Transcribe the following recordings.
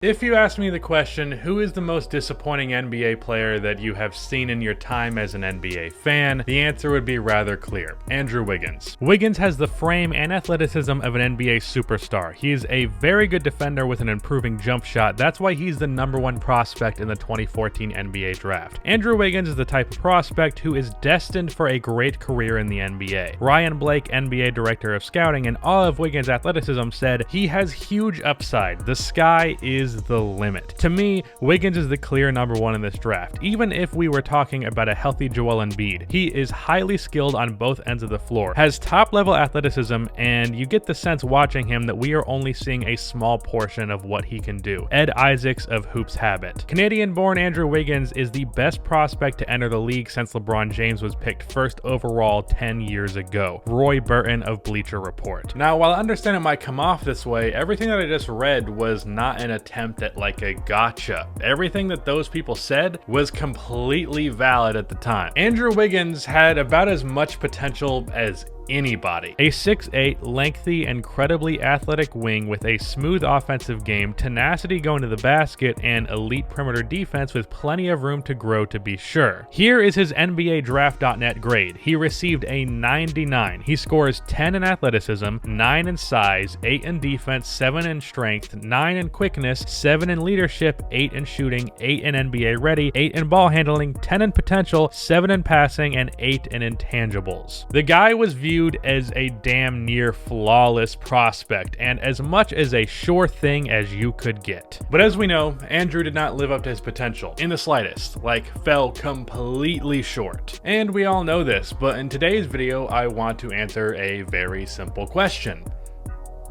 If you ask me the question, who is the most disappointing NBA player that you have seen in your time as an NBA fan, the answer would be rather clear: Andrew Wiggins. Wiggins has the frame and athleticism of an NBA superstar. He is a very good defender with an improving jump shot. That's why he's the #1 prospect in the 2014 NBA draft. Andrew Wiggins is the type of prospect who is destined for a great career in the NBA. Ryan Blake, NBA Director of Scouting, in all of Wiggins' athleticism said, "He has huge upside. The sky is the limit." To me, Wiggins is the clear #1 in this draft. Even if we were talking about a healthy Joel Embiid, he is highly skilled on both ends of the floor, has top-level athleticism, and you get the sense watching him that we are only seeing a small portion of what he can do. Ed Isaacs of Hoops Habit. Canadian-born Andrew Wiggins is the best prospect to enter the league since LeBron James was picked first overall 10 years ago. Roy Burton of Bleacher Report. Now, while I understand it might come off this way, everything that I just read was not an attempt at like a gotcha. Everything that those people said was completely valid at the time. Andrew Wiggins had about as much potential as anybody. A 6'8", lengthy, incredibly athletic wing with a smooth offensive game, tenacity going to the basket, and elite perimeter defense with plenty of room to grow, to be sure. Here is his NBA Draft.net grade. He received a 99. He scores 10 in athleticism, 9 in size, 8 in defense, 7 in strength, 9 in quickness, 7 in leadership, 8 in shooting, 8 in NBA ready, 8 in ball handling, 10 in potential, 7 in passing, and 8 in intangibles. The guy was viewed as a damn near flawless prospect and as much as a sure thing as you could get. But as we know, Andrew did not live up to his potential in the slightest, fell completely short. And we all know this, but in today's video, I want to answer a very simple question.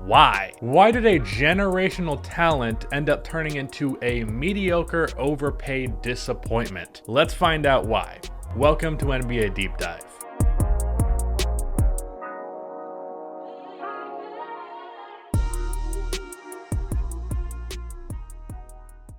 Why? Why did a generational talent end up turning into a mediocre, overpaid disappointment? Let's find out why. Welcome to NBA Deep Dive.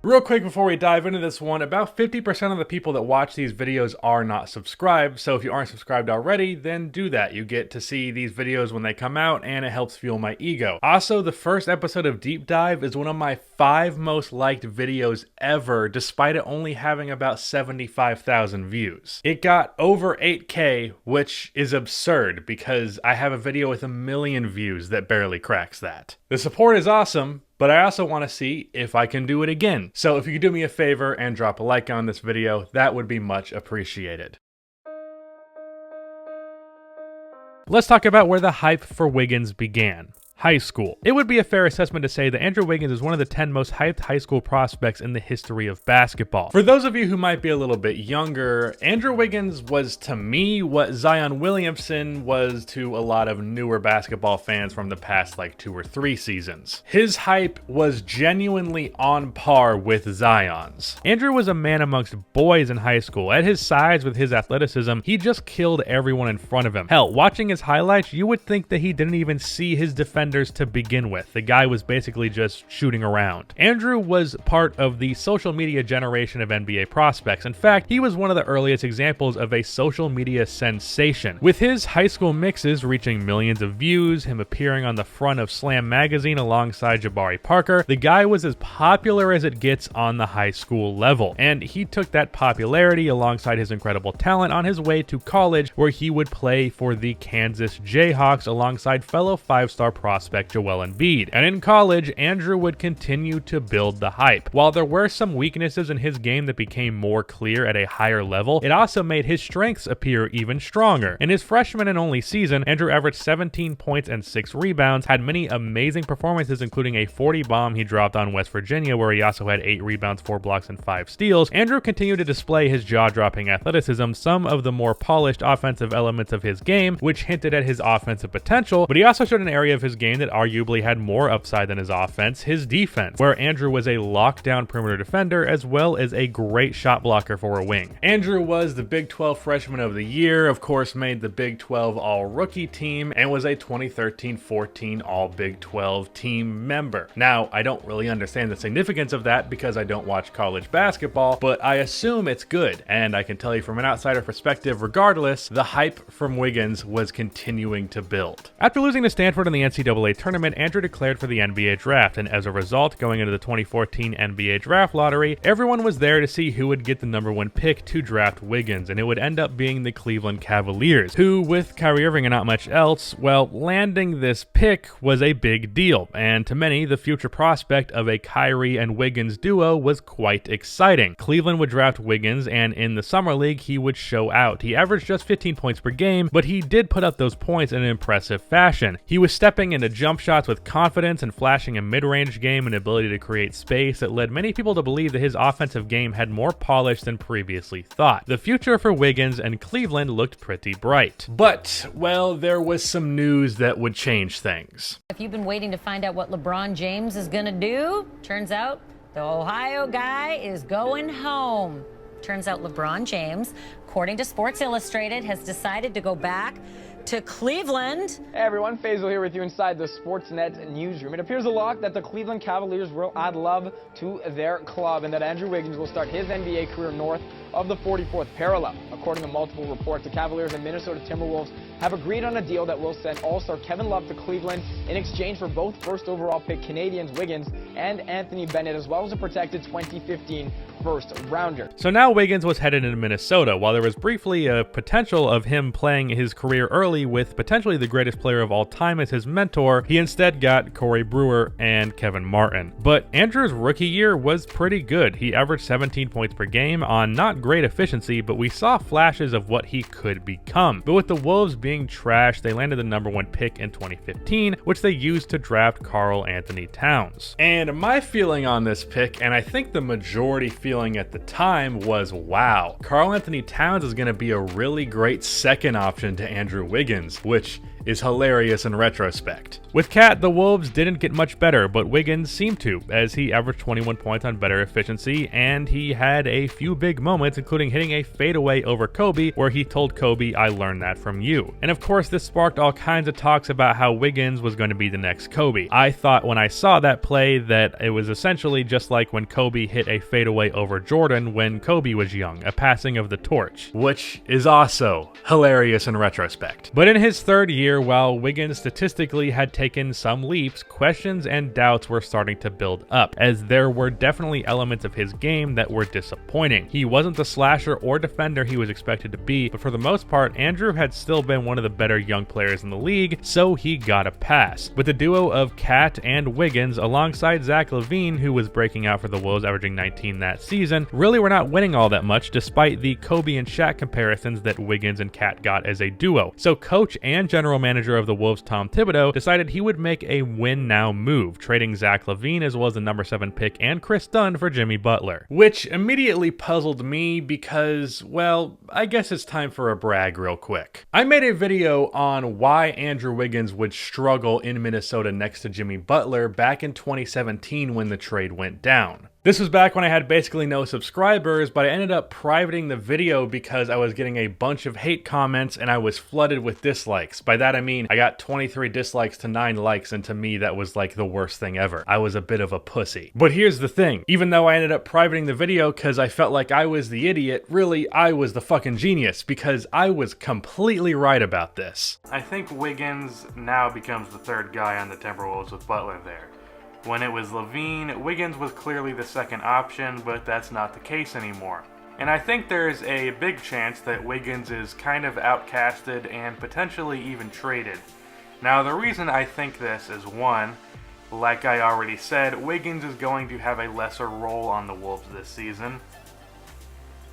Real quick before we dive into this one, about 50% of the people that watch these videos are not subscribed, so if you aren't subscribed already, then do that. You get to see these videos when they come out, and it helps fuel my ego. Also, the first episode of Deep Dive is one of my 5 most liked videos ever, despite it only having about 75,000 views. It got over 8K, which is absurd, because I have a video with 1 million views that barely cracks that. The support is awesome, but I also want to see if I can do it again. So if you could do me a favor and drop a like on this video, that would be much appreciated. Let's talk about where the hype for Wiggins began. High school. It would be a fair assessment to say that Andrew Wiggins is one of the 10 most hyped high school prospects in the history of basketball. For those of you who might be a little bit younger, Andrew Wiggins was to me what Zion Williamson was to a lot of newer basketball fans from the past 2 or 3 seasons. His hype was genuinely on par with Zion's. Andrew was a man amongst boys in high school. At his size, with his athleticism, he just killed everyone in front of him. Hell, watching his highlights, you would think that he didn't even see his defenders to begin with. The guy was basically just shooting around. Andrew was part of the social media generation of NBA prospects. In fact, he was one of the earliest examples of a social media sensation. With his high school mixes reaching millions of views, him appearing on the front of Slam magazine alongside Jabari Parker, the guy was as popular as it gets on the high school level. And he took that popularity alongside his incredible talent on his way to college, where he would play for the Kansas Jayhawks alongside fellow 5-star prospect Joel Embiid. And in college, Andrew would continue to build the hype. While there were some weaknesses in his game that became more clear at a higher level, it also made his strengths appear even stronger. In his freshman and only season, Andrew averaged 17 points and 6 rebounds, had many amazing performances, including a 40 bomb he dropped on West Virginia, where he also had 8 rebounds, 4 blocks, and 5 steals. Andrew continued to display his jaw-dropping athleticism, some of the more polished offensive elements of his game, which hinted at his offensive potential, but he also showed an area of his game that arguably had more upside than his offense: his defense, where Andrew was a lockdown perimeter defender as well as a great shot blocker for a wing. Andrew was the Big 12 Freshman of the Year, of course made the Big 12 All-Rookie team, and was a 2013-14 All-Big 12 team member. Now, I don't really understand the significance of that because I don't watch college basketball, but I assume it's good, and I can tell you from an outsider perspective, regardless, the hype from Wiggins was continuing to build. After losing to Stanford in the NCAA NCAA tournament, Andrew declared for the NBA draft, and as a result, going into the 2014 NBA draft lottery, everyone was there to see who would get the #1 pick to draft Wiggins, and it would end up being the Cleveland Cavaliers, who, with Kyrie Irving and not much else, well, landing this pick was a big deal, and to many, the future prospect of a Kyrie and Wiggins duo was quite exciting. Cleveland would draft Wiggins, and in the Summer League, he would show out. He averaged just 15 points per game, but he did put up those points in an impressive fashion. He was stepping into jump shots with confidence and flashing a mid-range game and ability to create space that led many people to believe that his offensive game had more polish than previously thought. The future for Wiggins and Cleveland looked pretty bright. But, well, there was some news that would change things. If you've been waiting to find out what LeBron James is gonna do, turns out the Ohio guy is going home. Turns out LeBron James, according to Sports Illustrated, has decided to go back to Cleveland. Hey everyone, Faisal here with you inside the Sportsnet newsroom. It appears a lock that the Cleveland Cavaliers will add love to their club and that Andrew Wiggins will start his NBA career north of the 44th parallel. According to multiple reports, the Cavaliers and Minnesota Timberwolves have agreed on a deal that will send All-Star Kevin Love to Cleveland in exchange for both first overall pick Canadians Wiggins and Anthony Bennett, as well as a protected 2015 first rounder. So now Wiggins was headed into Minnesota. While there was briefly a potential of him playing his career early with potentially the greatest player of all time as his mentor, he instead got Corey Brewer and Kevin Martin. But Andrew's rookie year was pretty good. He averaged 17 points per game on not great efficiency, but we saw flashes of what he could become. But with the Wolves being trashed, they landed the #1 pick in 2015, which they used to draft Karl Anthony Towns. And my feeling on this pick, and I think the majority feeling at the time, was wow, Karl Anthony Towns is going to be a really great second option to Andrew Wiggins, which is hilarious in retrospect. With Cat, the Wolves didn't get much better, but Wiggins seemed to, as he averaged 21 points on better efficiency, and he had a few big moments, including hitting a fadeaway over Kobe, where he told Kobe, "I learned that from you." And of course, this sparked all kinds of talks about how Wiggins was going to be the next Kobe. I thought when I saw that play that it was essentially just like when Kobe hit a fadeaway over Jordan when Kobe was young, a passing of the torch, which is also hilarious in retrospect. But in his third year, while Wiggins statistically had taken some leaps, questions and doubts were starting to build up, as there were definitely elements of his game that were disappointing. He wasn't the slasher or defender he was expected to be, but for the most part, Andrew had still been one of the better young players in the league, so he got a pass. With the duo of Cat and Wiggins alongside Zach LaVine, who was breaking out for the Wolves, averaging 19 that season, really were not winning all that much despite the Kobe and Shaq comparisons that Wiggins and Cat got as a duo. So coach and general manager of the Wolves, Tom Thibodeau, decided he would make a win-now move, trading Zach LaVine as well as the #7 pick and Chris Dunn for Jimmy Butler. Which immediately puzzled me because, well, I guess it's time for a brag real quick. I made a video on why Andrew Wiggins would struggle in Minnesota next to Jimmy Butler back in 2017 when the trade went down. This was back when I had basically no subscribers, but I ended up privating the video because I was getting a bunch of hate comments and I was flooded with dislikes. By that I mean I got 23 dislikes to 9 likes, and to me that was like the worst thing ever. I was a bit of a pussy. But here's the thing, even though I ended up privating the video because I felt like I was the idiot, really I was the fucking genius because I was completely right about this. I think Wiggins now becomes the third guy on the Timberwolves with Butler there. When it was LaVine, Wiggins was clearly the second option, but that's not the case anymore. And I think there's a big chance that Wiggins is kind of outcasted and potentially even traded. Now the reason I think this is one, like I already said, Wiggins is going to have a lesser role on the Wolves this season,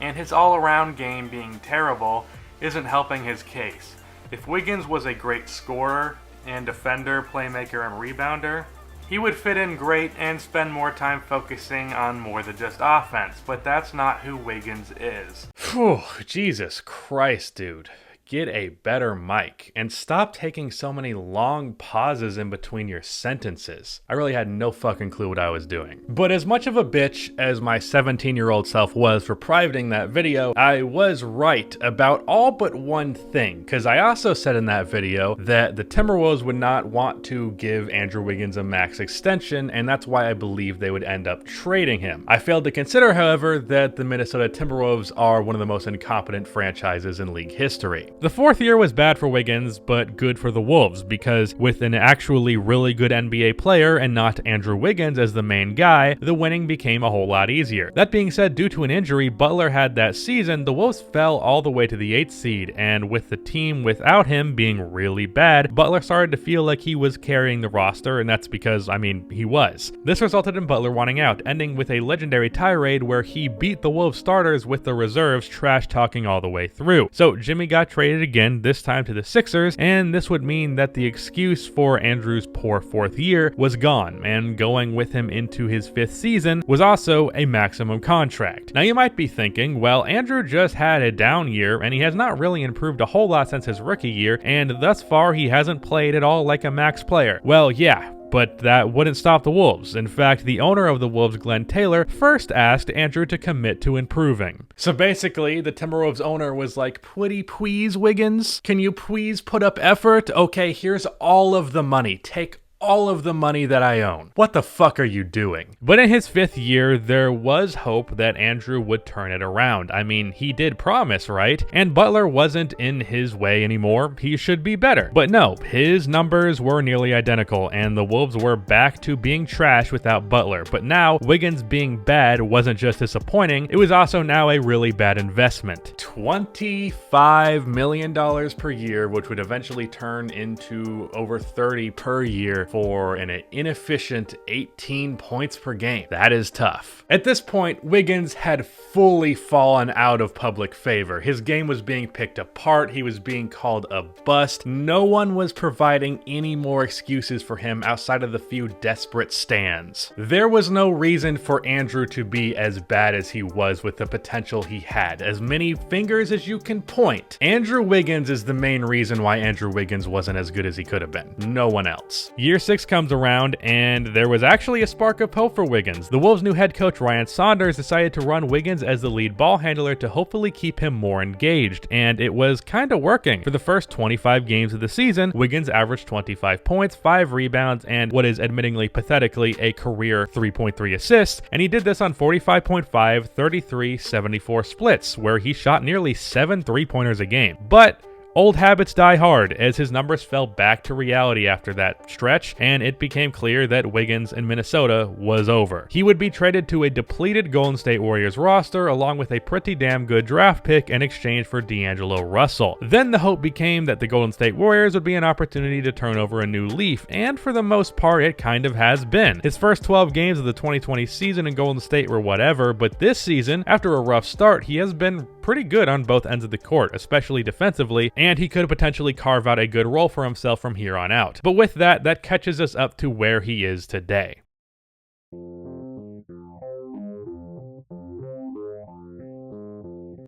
and his all-around game being terrible isn't helping his case. If Wiggins was a great scorer and defender, playmaker, and rebounder, he would fit in great and spend more time focusing on more than just offense, but that's not who Wiggins is. Phew, Jesus Christ, dude. Get a better mic and stop taking so many long pauses in between your sentences. I really had no fucking clue what I was doing. But as much of a bitch as my 17-year-old self was for privating that video, I was right about all but one thing, because I also said in that video that the Timberwolves would not want to give Andrew Wiggins a max extension, and that's why I believe they would end up trading him. I failed to consider, however, that the Minnesota Timberwolves are one of the most incompetent franchises in league history. The fourth year was bad for Wiggins, but good for the Wolves, because with an actually really good NBA player and not Andrew Wiggins as the main guy, the winning became a whole lot easier. That being said, due to an injury Butler had that season, the Wolves fell all the way to the 8th seed, and with the team without him being really bad, Butler started to feel like he was carrying the roster, and that's because, I mean, he was. This resulted in Butler wanting out, ending with a legendary tirade where he beat the Wolves starters with the reserves trash talking all the way through. So Jimmy got traded again, this time to the Sixers, and this would mean that the excuse for Andrew's poor fourth year was gone, and going with him into his 5th season was also a maximum contract. Now you might be thinking, well, Andrew just had a down year, and he has not really improved a whole lot since his rookie year, and thus far he hasn't played at all like a max player. Well, yeah, but that wouldn't stop the Wolves. In fact, the owner of the Wolves, Glenn Taylor, first asked Andrew to commit to improving. So basically, the Timberwolves owner was like, "Pretty please, Wiggins? Can you please put up effort? Okay, here's all of the money. Take all of the money that I own. What the fuck are you doing?" But in his 5th year, there was hope that Andrew would turn it around. I mean, he did promise, right? And Butler wasn't in his way anymore. He should be better. But no, his numbers were nearly identical, and the Wolves were back to being trash without Butler. But now, Wiggins being bad wasn't just disappointing, it was also now a really bad investment. $25 million per year, which would eventually turn into over 30 per year for an inefficient 18 points per game. That is tough. At this point, Wiggins had fully fallen out of public favor. His game was being picked apart. He was being called a bust. No one was providing any more excuses for him outside of the few desperate stands. There was no reason for Andrew to be as bad as he was with the potential he had. As many fingers as you can point, Andrew Wiggins is the main reason why Andrew Wiggins wasn't as good as he could have been. No one else. Year 6 comes around, and there was actually a spark of hope for Wiggins. The Wolves' new head coach Ryan Saunders decided to run Wiggins as the lead ball handler to hopefully keep him more engaged, and it was kind of working. For the first 25 games of the season, Wiggins averaged 25 points, 5 rebounds, and what is admittingly pathetically a career 3.3 assists, and he did this on 45.5, 33, 74 splits, where he shot nearly 7 3-pointers a game. But old habits die hard, as his numbers fell back to reality after that stretch, and it became clear that Wiggins in Minnesota was over. He would be traded to a depleted Golden State Warriors roster along with a pretty damn good draft pick in exchange for D'Angelo Russell. Then the hope became that the Golden State Warriors would be an opportunity to turn over a new leaf, and for the most part it kind of has been. His first 12 games of the 2020 season in Golden State were whatever, but this season, after a rough start, he has been pretty good on both ends of the court, especially defensively, and he could potentially carve out a good role for himself from here on out. But with that, that catches us up to where he is today.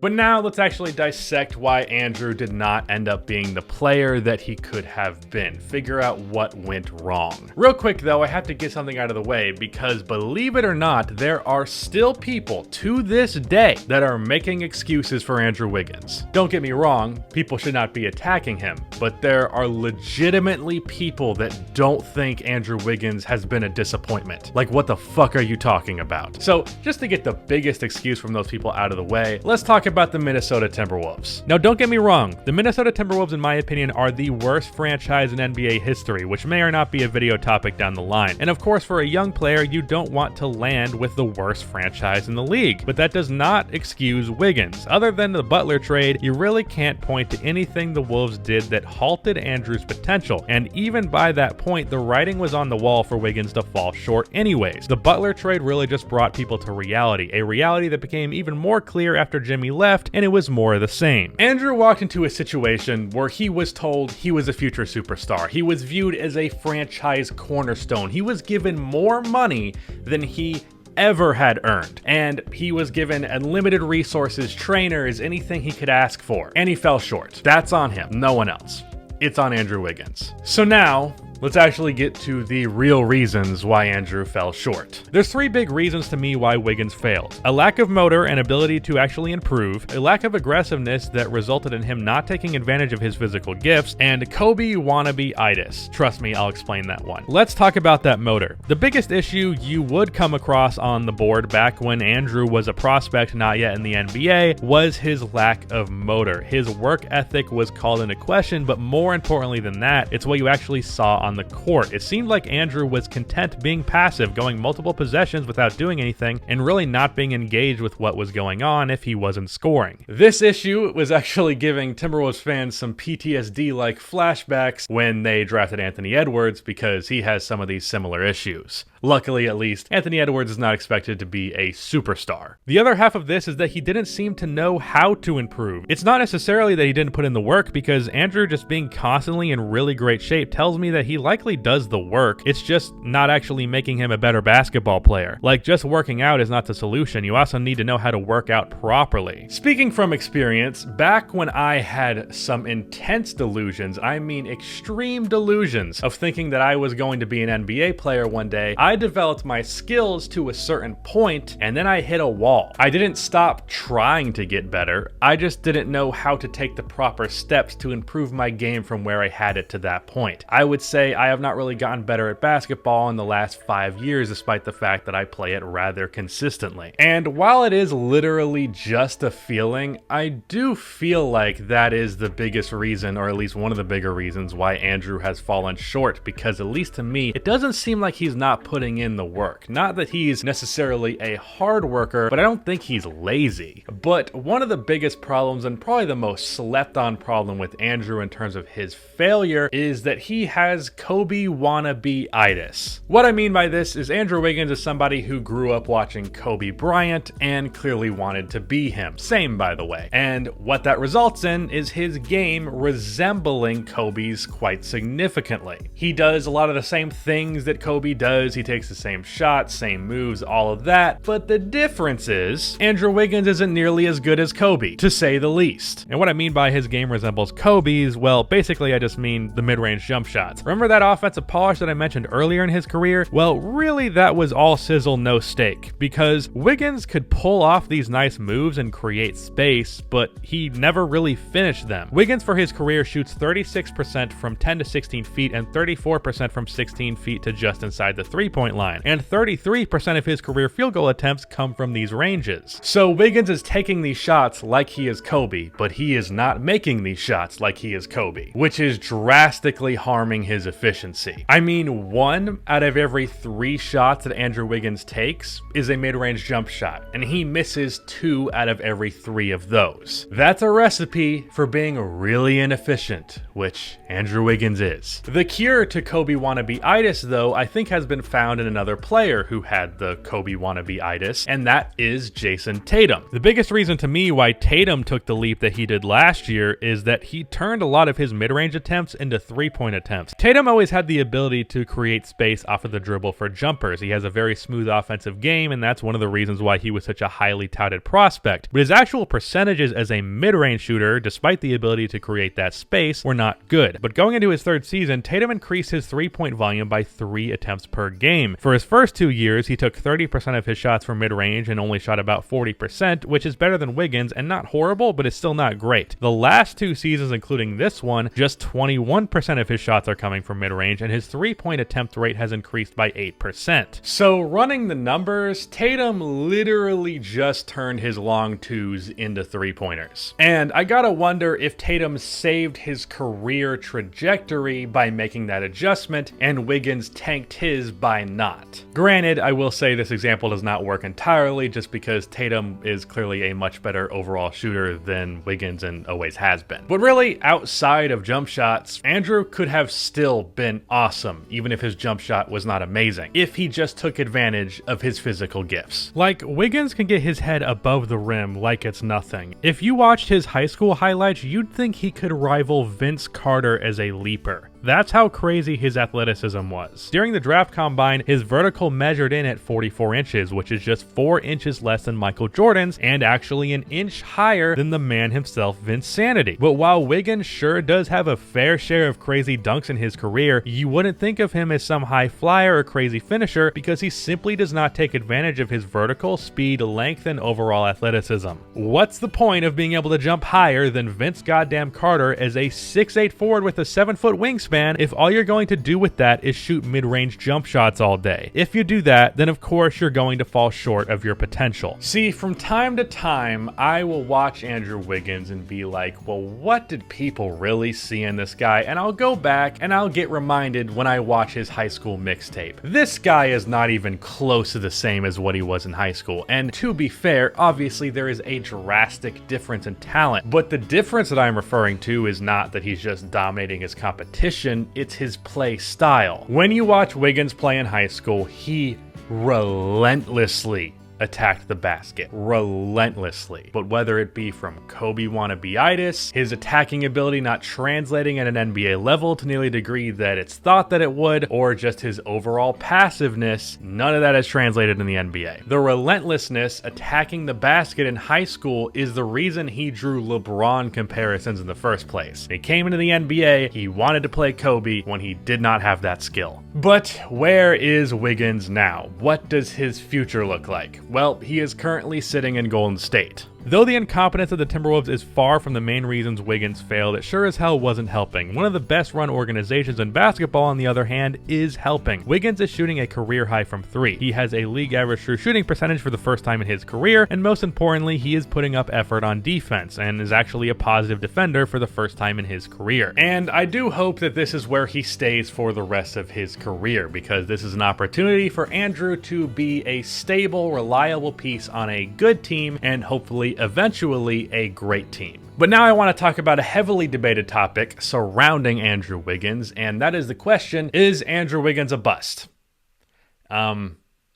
But now let's actually dissect why Andrew did not end up being the player that he could have been. Figure out what went wrong. Real quick though, I have to get something out of the way because believe it or not, there are still people to this day that are making excuses for Andrew Wiggins. Don't get me wrong, people should not be attacking him, but there are legitimately people that don't think Andrew Wiggins has been a disappointment. Like, what the fuck are you talking about? So just to get the biggest excuse from those people out of the way, let's talk about the Minnesota Timberwolves. Now, don't get me wrong, the Minnesota Timberwolves, in my opinion, are the worst franchise in NBA history, which may or not be a video topic down the line. And of course, for a young player, you don't want to land with the worst franchise in the league. But that does not excuse Wiggins. Other than the Butler trade, you really can't point to anything the Wolves did that halted Andrew's potential. And even by that point, the writing was on the wall for Wiggins to fall short anyways. The Butler trade really just brought people to reality, a reality that became even more clear after Jimmy left, and it was more of the same. Andrew walked into a situation where he was told he was a future superstar. He was viewed as a franchise cornerstone. He was given more money than he ever had earned, and he was given unlimited resources, trainers, anything he could ask for, and he fell short. That's on him, no one else. It's on Andrew Wiggins. So now, Let's actually get to the real reasons why Andrew fell short. There's 3 big reasons to me why Wiggins failed. A lack of motor and ability to actually improve, a lack of aggressiveness that resulted in him not taking advantage of his physical gifts, and Kobe wannabe-itis. Trust me, I'll explain that one. Let's talk about that motor. The biggest issue you would come across on the board back when Andrew was a prospect not yet in the NBA was his lack of motor. His work ethic was called into question, but more importantly than that, it's what you actually saw on the court. It seemed like Andrew was content being passive, going multiple possessions without doing anything, and really not being engaged with what was going on if he wasn't scoring. This issue was actually giving Timberwolves fans some PTSD-like flashbacks when they drafted Anthony Edwards, because he has some of these similar issues. Luckily, at least, Anthony Edwards is not expected to be a superstar. The other half of this is that he didn't seem to know how to improve. It's not necessarily that he didn't put in the work, because Andrew just being constantly in really great shape tells me that he likely does the work. It's just not actually making him a better basketball player. Like, just working out is not the solution. You also need to know how to work out properly. Speaking from experience, back when I had some intense delusions, I mean extreme delusions, of thinking that I was going to be an NBA player one day, I developed my skills to a certain point, and then I hit a wall. I didn't stop trying to get better, I just didn't know how to take the proper steps to improve my game from where I had it to that point. I would say I have not really gotten better at basketball in the last 5 years, despite the fact that I play it rather consistently. And while it is literally just a feeling, I do feel like that is the biggest reason, or at least one of the bigger reasons, why Andrew has fallen short, because at least to me, it doesn't seem like he's not putting in the work. Not that he's necessarily a hard worker, but I don't think he's lazy. But one of the biggest problems, and probably the most slept on problem with Andrew in terms of his failure, is that he has Kobe wannabe-itis. What I mean by this is Andrew Wiggins is somebody who grew up watching Kobe Bryant and clearly wanted to be him. Same, by the way. And what that results in is his game resembling Kobe's quite significantly. He does a lot of the same things that Kobe does. He takes the same shots, same moves, all of that. But the difference is Andrew Wiggins isn't nearly as good as Kobe, to say the least. And what I mean by his game resembles Kobe's, well, basically I just mean the mid-range jump shots. Remember that offensive polish that I mentioned earlier in his career? Well, really that was all sizzle, no steak, because Wiggins could pull off these nice moves and create space, but he never really finished them. Wiggins for his career shoots 36% from 10 to 16 feet and 34% from 16 feet to just inside the three-point line, and 33% of his career field goal attempts come from these ranges. So Wiggins is taking these shots like he is Kobe, but he is not making these shots like he is Kobe, which is drastically harming his efficiency. I mean, 1 out of every 3 shots that Andrew Wiggins takes is a mid-range jump shot, and he misses 2 out of every 3 of those. That's a recipe for being really inefficient, which Andrew Wiggins is. The cure to Kobe wannabe-itis, though, I think has been found in another player who had the Kobe wannabe-itis, and that is Jason Tatum. The biggest reason to me why Tatum took the leap that he did last year is that he turned a lot of his mid-range attempts into three-point attempts. Tatum always had the ability to create space off of the dribble for jumpers. He has a very smooth offensive game, and that's one of the reasons why he was such a highly touted prospect. But his actual percentages as a mid-range shooter, despite the ability to create that space, were not good. But going into his 3rd season, Tatum increased his three-point volume by 3 attempts per game. For his first 2 years, he took 30% of his shots from mid-range and only shot about 40%, which is better than Wiggins and not horrible, but it's still not great. The last 2 seasons, including this one, just 21% of his shots are coming from mid-range, and his three-point attempt rate has increased by 8%. So running the numbers, Tatum literally just turned his long twos into three-pointers. And I gotta wonder if Tatum saved his career trajectory by making that adjustment, and Wiggins tanked his by not. Granted, I will say this example does not work entirely, just because Tatum is clearly a much better overall shooter than Wiggins and always has been. But really, outside of jump shots, Andrew could have still been awesome, even if his jump shot was not amazing, if he just took advantage of his physical gifts. Like, Wiggins can get his head above the rim like it's nothing. If you watched his high school highlights, you'd think he could rival Vince Carter as a leaper. That's how crazy his athleticism was. During the draft combine, his vertical measured in at 44 inches, which is just 4 inches less than Michael Jordan's and actually an inch higher than the man himself, Vinsanity. But while Wiggins sure does have a fair share of crazy dunks in his career, you wouldn't think of him as some high flyer or crazy finisher because he simply does not take advantage of his vertical, speed, length, and overall athleticism. What's the point of being able to jump higher than Vince goddamn Carter as a 6'8" forward with a 7-foot wingspan if all you're going to do with that is shoot mid-range jump shots all day? If you do that, then of course you're going to fall short of your potential. See, from time to time, I will watch Andrew Wiggins and be like, well, what did people really see in this guy? And I'll go back and I'll get reminded when I watch his high school mixtape. This guy is not even close to the same as what he was in high school. And to be fair, obviously there is a drastic difference in talent, but the difference that I'm referring to is not that he's just dominating his competition, it's his play style. When you watch Wiggins play in high school, he relentlessly attacked the basket. Relentlessly. But whether it be from Kobe wannabe-itis, his attacking ability not translating at an NBA level to nearly the degree that it's thought that it would, or just his overall passiveness, none of that is translated in the NBA. The relentlessness attacking the basket in high school is the reason he drew LeBron comparisons in the first place. He came into the NBA, he wanted to play Kobe when he did not have that skill. But where is Wiggins now? What does his future look like? Well, he is currently sitting in Golden State. Though the incompetence of the Timberwolves is far from the main reasons Wiggins failed, it sure as hell wasn't helping. One of the best run organizations in basketball, on the other hand, is helping. Wiggins is shooting a career high from 3. He has a league average true shooting percentage for the first time in his career, and most importantly, he is putting up effort on defense, and is actually a positive defender for the first time in his career. And I do hope that this is where he stays for the rest of his career, because this is an opportunity for Andrew to be a stable, reliable piece on a good team, and hopefully eventually a great team. But now I want to talk about a heavily debated topic surrounding Andrew Wiggins, and that is the question, is Andrew Wiggins a bust?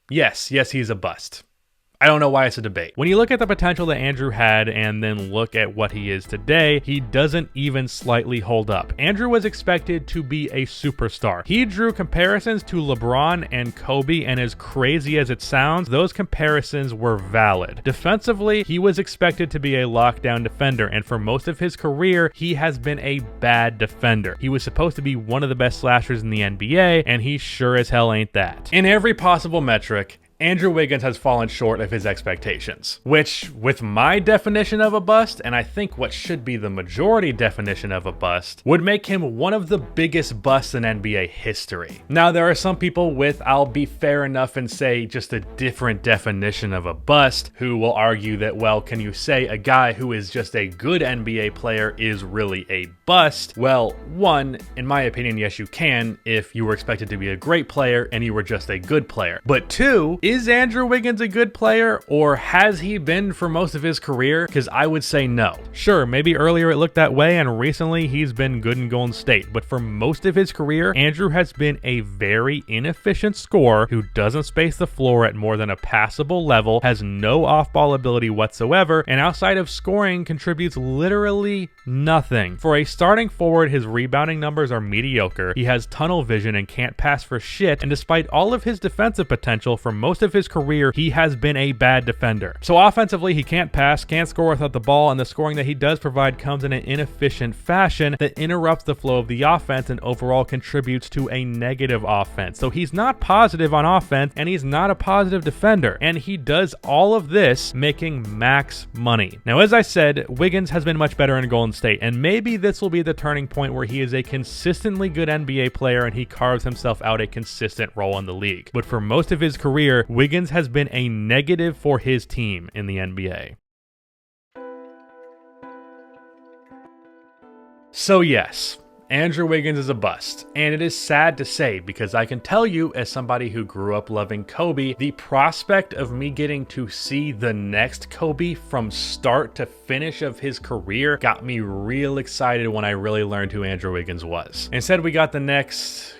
Yes, he's a bust. I don't know why it's a debate. When you look at the potential that Andrew had and then look at what he is today, he doesn't even slightly hold up. Andrew was expected to be a superstar. He drew comparisons to LeBron and Kobe, and as crazy as it sounds, those comparisons were valid. Defensively, he was expected to be a lockdown defender, and for most of his career, he has been a bad defender. He was supposed to be one of the best slashers in the NBA, and he sure as hell ain't that. In every possible metric, Andrew Wiggins has fallen short of his expectations, which, with my definition of a bust, and I think what should be the majority definition of a bust, would make him one of the biggest busts in NBA history. Now, there are some people with, I'll be fair enough and say, just a different definition of a bust, who will argue that, well, can you say a guy who is just a good NBA player is really a bust? Well, one, in my opinion, yes, you can, if you were expected to be a great player and you were just a good player. But two, is Andrew Wiggins a good player, or has he been for most of his career? Because I would say no. Sure, maybe earlier it looked that way, and recently he's been good in Golden State, but for most of his career, Andrew has been a very inefficient scorer who doesn't space the floor at more than a passable level, has no off-ball ability whatsoever, and outside of scoring contributes literally nothing. For a starting forward, his rebounding numbers are mediocre, he has tunnel vision and can't pass for shit, and despite all of his defensive potential for most of his career, he has been a bad defender. So offensively, he can't pass, can't score without the ball, and the scoring that he does provide comes in an inefficient fashion that interrupts the flow of the offense and overall contributes to a negative offense. So he's not positive on offense, and he's not a positive defender, and he does all of this making max money. Now, as I said, Wiggins has been much better in Golden State, and maybe this will be the turning point where he is a consistently good NBA player and he carves himself out a consistent role in the league. But for most of his career, Wiggins has been a negative for his team in the NBA. So yes, Andrew Wiggins is a bust, and it is sad to say because I can tell you, as somebody who grew up loving Kobe, the prospect of me getting to see the next Kobe from start to finish of his career got me real excited when I really learned who Andrew Wiggins was. Instead, we got the next,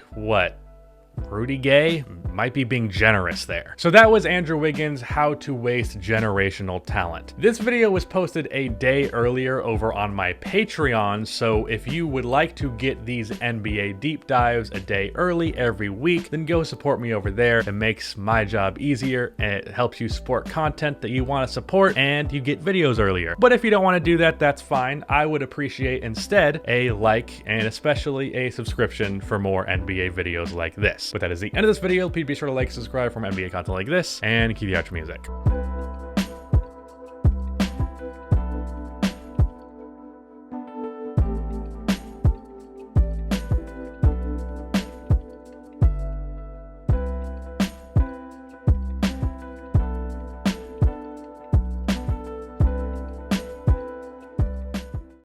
Rudy Gay might be being generous there. So that was Andrew Wiggins, how to waste generational talent. This video was posted a day earlier over on my Patreon, so if you would like to get these NBA deep dives a day early every week, then go support me over there. It makes my job easier, and it helps you support content that you want to support, and you get videos earlier. But if you don't want to do that, that's fine. I would appreciate instead a like and especially a subscription for more NBA videos like this. But that is the end of this video. Please be sure to like, subscribe for more NBA content like this, and keep the outro music.